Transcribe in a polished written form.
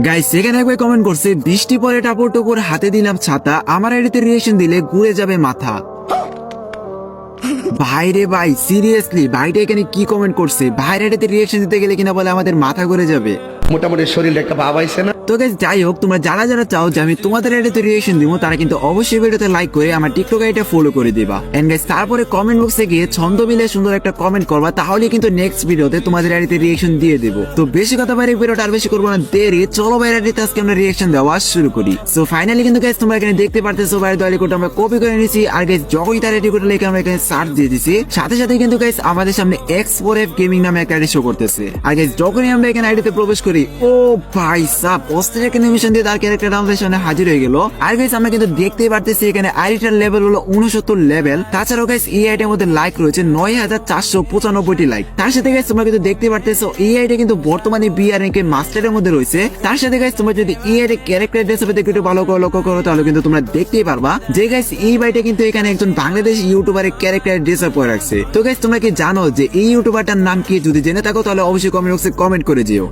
Guys সেখানে একবার comment করছে বৃষ্টি পরে টাপুর টুপুর হাতে দিলাম ছাতা, আমার আইডিতে রিয়েকশন দিলে ঘুরে যাবে মাথা। ভাই রে ভাই, সিরিয়াসলি ভাইটা এখানে কি কমেন্ট করছে? ভাইয়ের আইডিতে রিয়েকশন দিতে গেলে কিনা বলে আমাদের মাথা ঘুরে যাবে। মোটামুটি শরীরে একটা ভাব আইছে না? তো গাইস যাই হোক, তোমরা যারা যারা চাও যে আমি তোমাদের আইডিতে রিয়েকশন দিব তারা কিন্তু অবশ্যই ভিডিওতে লাইক করে আমার টিকটক আইডিটা ফলো করে দিবা। এন্ড গাইস তারপরে কমেন্ট বক্সে গিয়ে ছন্দ মিলে সুন্দর একটা কমেন্ট করবা, তাহলে কিন্তু নেক্সট ভিডিওতে তোমাদের আইডিতে রিয়েকশন দিয়ে দেব। তো বেশি কথা বাইরে ভিডিওটা আর বেশি করবো না, দেরি চলো বাইরে আইডিতে আজকে আমরা রিয়েকশন দেওয়া শুরু করি। সো ফাইনালি কিন্তু গাইস তোমরা এখানে দেখতে পারতেছো বাইরে দয়ালি কোড আমরা কপি করে নিয়েছি, আর গাইস যখনই তার আইডি কোড লিখে আমরা এখানে সার্চ দিয়ে দিছি, সাথে সাথে কিন্তু গাইস আমাদের সামনে X4F গেমিং নামে একটা আইডি শো করতেছে। আর গাইস যখনই আমরা এখানে আইডিতে প্রবেশ করি, ও ভাই সাব অস্থির একটা অ্যানিমেশন দিয়ে তার ক্যারেক্টার আমাদের সামনে হাজির হয়ে গেল। আর গাইস আমরা কিন্তু দেখতেই পারতেছি এখানে আইডিটার লেভেল হলো 69 লেভেল। তাছাড়াও গাইস এই আইডির মধ্যে লাইক রয়েছে 9495টি লাইক। তার সাথে গাইস তোমরা কিন্তু দেখতে পারতেছো এই আইডি কিন্তু বর্তমানে বিআর র্যাঙ্কে মাস্টারের মধ্যে রয়েছে। তার সাথে গাইস তোমরা যদি এই আইডি ক্যারেক্টার ড্রেসআপে দেখে একটু ভালো করে লক্ষ্য করো, তাহলে কিন্তু তোমরা দেখতেই পারবা যে গাইস এই বাইটা কিন্তু এখানে একজন বাংলাদেশি ইউটিউবারের ক্যারেক্টার ড্রেসআপ করে রাখছে। তো গাইস তোমরা কি জানো যে এই ইউটিউবারটার নাম কি? যদি জেনে থাকো তাহলে অবশ্যই কমেন্ট বক্সে কমেন্ট করে যেও।